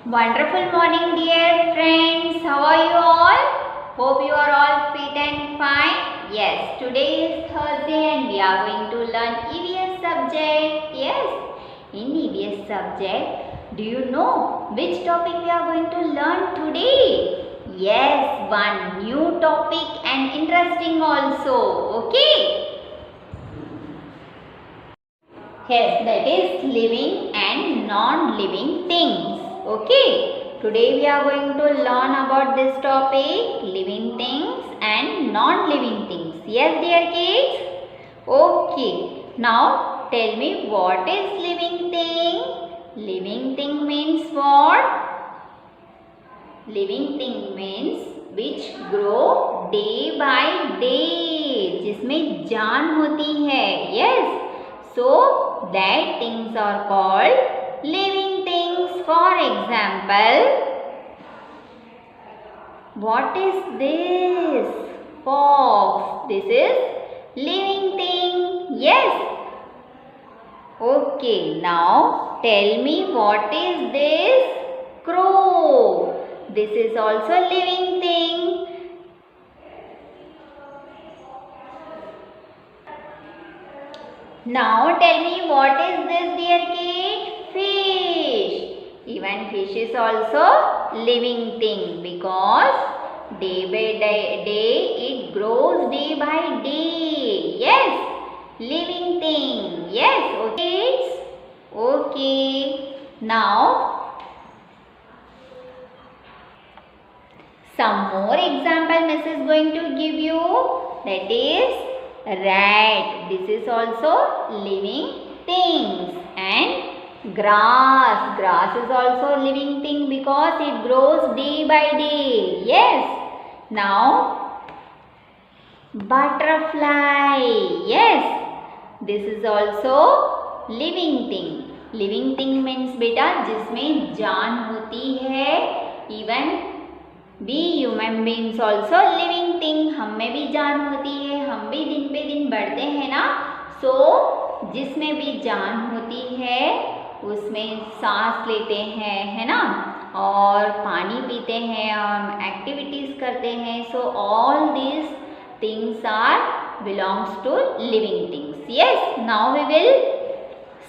Wonderful morning, dear friends. How are you all? Hope you are all fit and fine. Yes, today is Thursday and we are going to learn EVS subject. Yes, in EVS subject, do you know which topic we are going to learn today? Yes, one new topic and interesting also. Okay. Yes, that is living and non-living things. Okay, today we are going to learn about this topic, living things and non-living things. Yes, dear kids? Okay, now tell me what is living thing? Living thing means what? Living thing means which grow day by day, जिसमें जान होती है. Yes, so that things are called living things. For example, what is this? Fox. This is living thing. Yes. Okay, now tell me what is this? Crow. This is also living thing. Now tell me what is this, dear kid? Fish. Even fish is also living thing because day by day it grows day by day. Yes, living thing. Yes, okay. Okay. Now some more example Miss is going to give you. That is rat. This is also living things. And grass. Grass is also living thing because it grows day by day. Yes. Now butterfly. Yes. This is also living thing. Living thing means बेटा जिसमें जान होती है. Even we human beings also living thing. हम में भी जान होती है. हम भी दिन पे दिन बढ़ते हैं ना. So जिसमें भी जान होती है उसमें सांस लेते हैं, है ना, और पानी पीते हैं, हम एक्टिविटीज करते हैं. So all this things are belongs to living things. Yes, now we will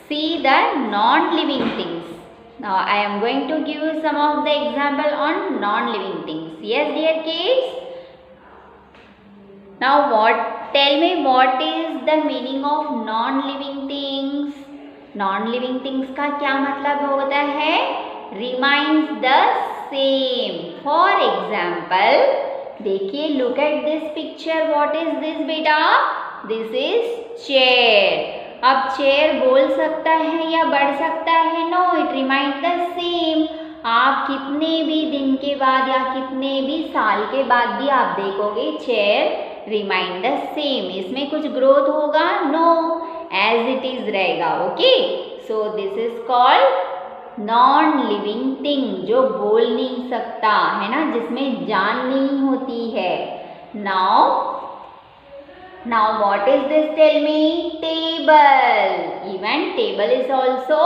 see the non living things. Now I am going to give you some of the example on non-living things. Yes, dear kids. Now tell me what is the meaning of non-living things? Non-living things का क्या मतलब होता है? Remains the same. For example, देखिए, look at this picture. What is this बेटा? This is chair. अब chair बोल सकता है या बढ़ सकता है? No, it remind the same. आप कितने भी दिन के बाद या कितने भी साल के बाद भी आप देखोगे चेयर रिमाइंड द सेम. इसमें कुछ ग्रोथ होगा? नो, एज इट इज रहेगा. Okay, so this is called non living thing, जो बोल नहीं सकता है ना, जिसमें जान नहीं होती है. Now what is this? Tell me. Table. Even table is also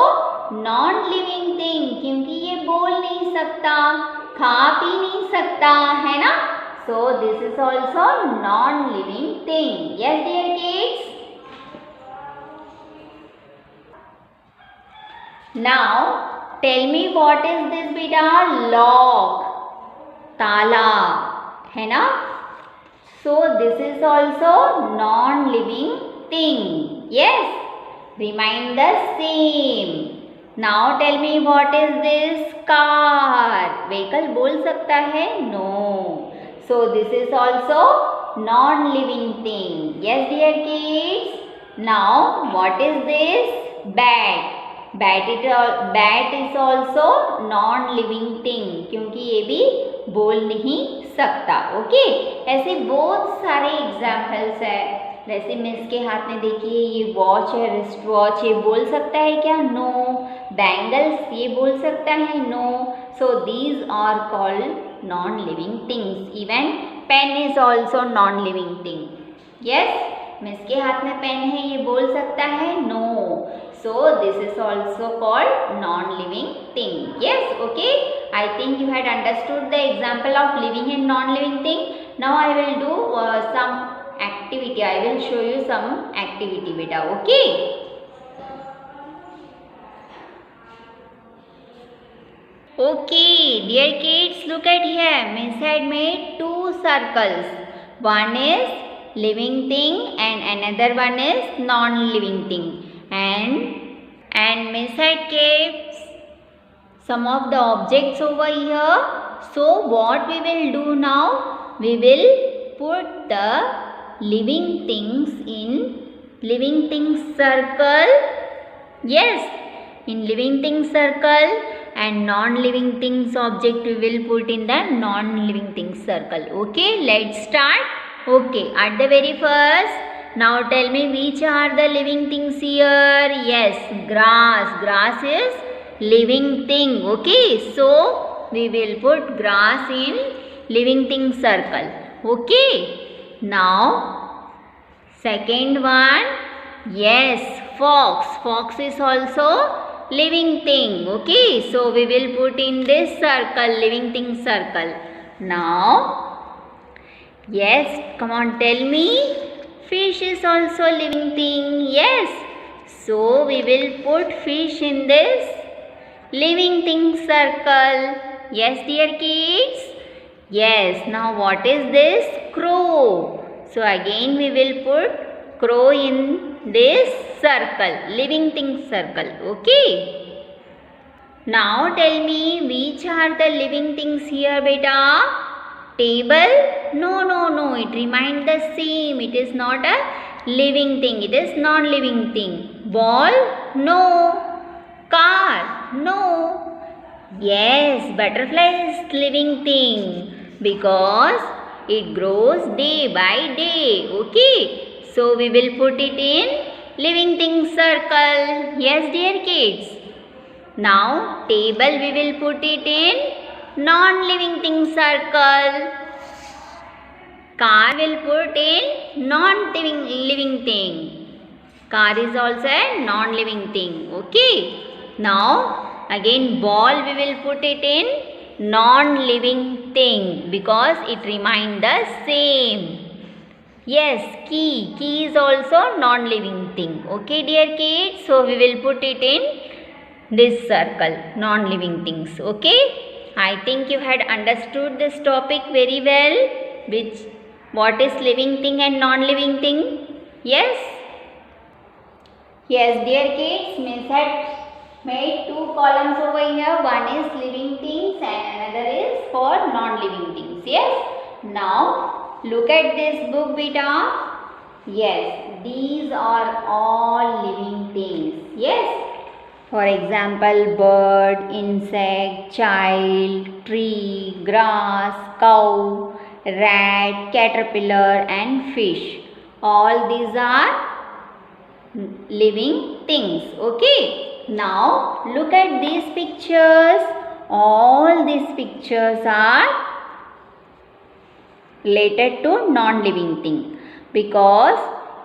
non-living thing क्योंकि ये बोल नहीं सकता, खा पी नहीं सकता, है ना. So this is also non-living thing. Yes, dear kids. Now tell me what is this beta? Lock. ताला, है ना. So this is also non-living thing. Yes, remain the same. Now tell me what is this? Car. Vehicle बोल सकता है? No. So this is also non-living thing. Yes, dear kids. Now what is this? Bat. Bat is also non-living thing क्योंकि ये भी बोल नहीं सकता. Okay, ऐसे बहुत सारे एग्जाम्पल्स है. जैसे मिस के हाथ में देखिए ये वॉच है, रिस्ट वॉच. ये बोल सकता है क्या? नो. बैंगल्स, ये बोल सकता है? No. So these are called non living things. Even pen is also non living thing. Yes, miss के हाथ में पेन है, ये बोल सकता है? No. So this is also called non-living thing. Yes, okay. I think you had understood the example of living and non-living thing. Now I will do some activity. I will show you some activity, beta. Okay. Okay, dear kids, look at here. Miss had made two circles. One is living thing and another one is non-living thing. And Miss had kept some of the objects over here. So what we will do now? We will put the living things in living things circle. Yes, in living things circle, and non-living things object we will put in the non-living things circle. Okay, let's start. Okay, at the very first, now tell me which are the living things here. Yes, grass. Grass is living thing. Okay, so we will put grass in living things circle. Okay, now second one, yes, fox. Fox is also living thing. Okay, so we will put in this circle, living thing circle. Now, yes, come on, tell me. Fish is also living thing. Yes, so we will put fish in this living thing circle. Yes, dear kids. Yes, now what is this? Crow. So again we will put crow in this circle, living things circle. Okay. Now tell me which are the living things here, beta? Table? No. It remains the same. It is not a living thing. It is non-living thing. Ball? No. Car? No. Yes, butterfly is living thing because it grows day by day. Okay. So we will put it in living things circle. Yes, dear kids. Now table we will put it in non-living things circle. Car will put in non-living thing. Car is also a non-living thing. Okay. Now again ball we will put it in non-living thing because it remains the same. Yes, key. Key is also non-living thing. Okay, dear kids. So we will put it in this circle, non-living things. Okay. I think you had understood this topic very well. What is living thing and non-living thing? Yes. Yes, dear kids. Miss had made two columns over here. One is living things and another is for non-living things. Yes. Now look at this book, beta. Yes, these are all living things. Yes. For example, bird, insect, child, tree, grass, cow, rat, caterpillar and fish. All these are living things. Okay. Now look at these pictures. All these pictures are related to non-living thing because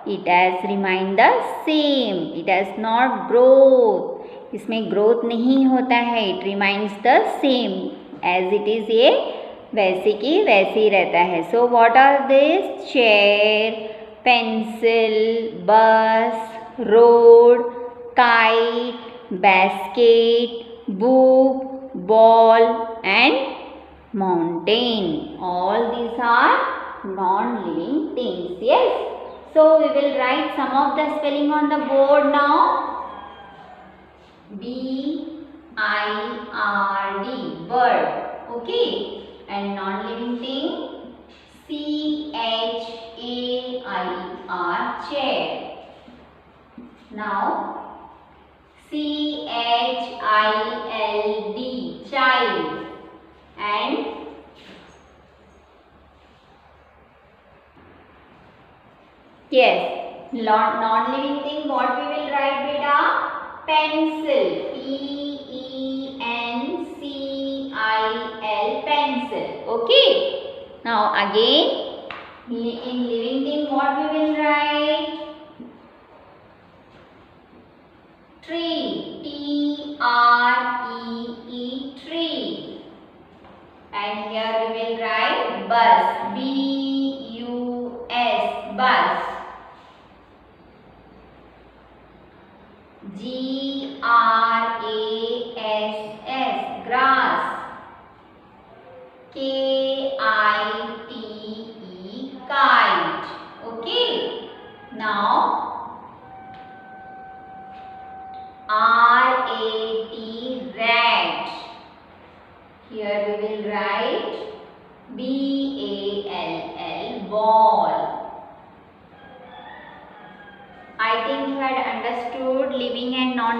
it has remained the same. It has not growth. इसमें growth नहीं होता है. It remains the same as it is. ये वैसे की वैसे ही रहता है. So what are these? Chair, pencil, bus, road, kite, basket, book, ball and mountain. All these are non-living things. Yes. So we will write some of the spelling on the board now. B-I-R-D, bird. Okay. And non-living thing, C-H-A-I-R, chair. Now C-H-I-L-D, child. And yes, non-living thing, what we will write, beta? Pencil. P-E-N-C-I-L, pencil. Okay. Now again, in living thing, what we will write? Tree.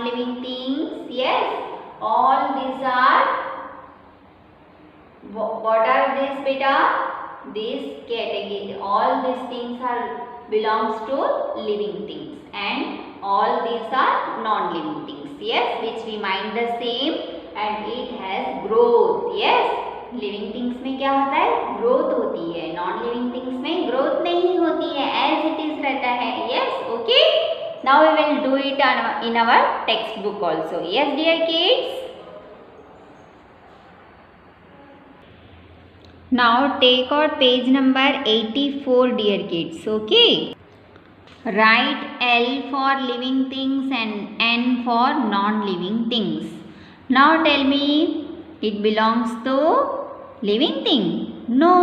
non-living things? Yes, all these are, what are these beta? This category, all these things are belongs to living things and all these are non-living things. Yes, which remain the same and it has growth. Yes, living things में क्या होता है? Growth होती है. Non living things में growth नहीं होती है, एज इट इज रहता है. Yes, okay. Now we will do it in our text book also. Yes dear kids. Now take out page number 84 dear kids. Okay. Write L for living things and N for non-living things. Now tell me, it belongs to living thing? No,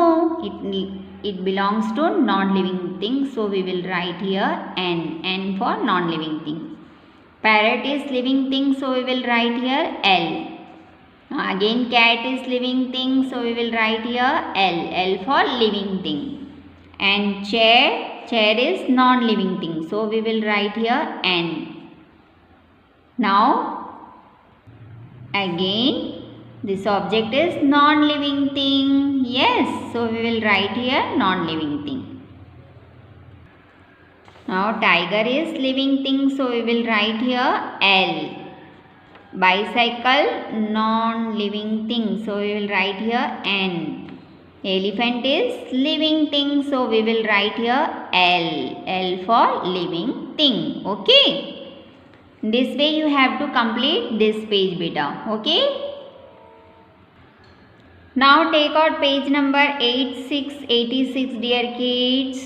it belongs to non-living things. So we will write here N. N for non-living thing. Parrot is living thing, so we will write here L. Again cat is living thing, so we will write here L. L for living thing. And chair is non-living thing, so we will write here N. Now again this object is non-living thing. Yes, so we will write here non-living thing. Now tiger is living thing, so we will write here L. Bicycle non-living thing, so we will write here N. Elephant is living thing, so we will write here L. L for living thing. Okay. This way you have to complete this page beta. Okay. Now take out page number 86 dear kids.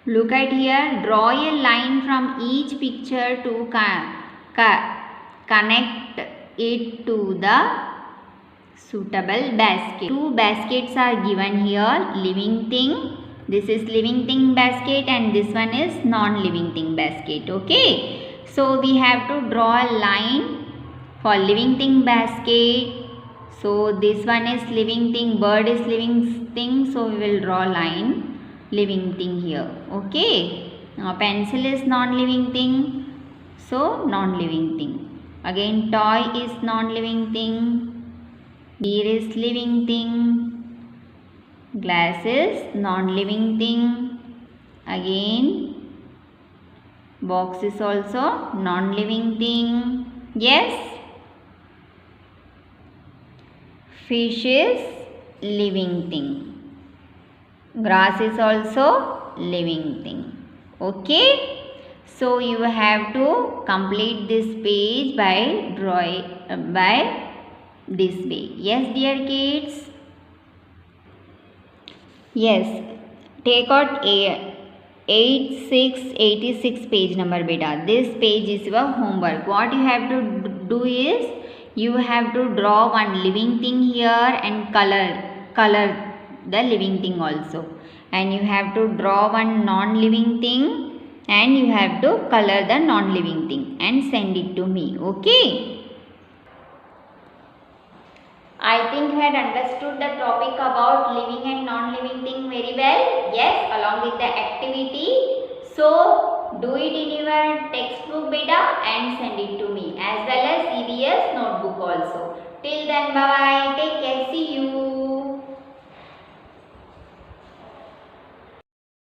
Look at here. Draw a line from each picture to connect it to the suitable basket. Two baskets are given here. Living thing. This is living thing basket and this one is non-living thing basket. Okay. So we have to draw a line for living thing basket. So this one is living thing. Bird is living thing. So we will draw line living thing here. Okay. Now pencil is non-living thing. So non-living thing. Again toy is non-living thing. Deer is living thing. Glass is non-living thing. Again box is also non-living thing. Yes. Fish is living thing. Grass is also living thing. Okay. So you have to complete this page by drawing by this way. Yes dear kids. Yes, take out 86 page number beta. This page is your homework. What you have to do is you have to draw one living thing here and color the living thing also, and you have to draw one non-living thing and you have to color the non-living thing and send it to me. Okay. I think you had understood the topic about living and non-living thing very well. Yes, along with the activity. So do it in your textbook beta and send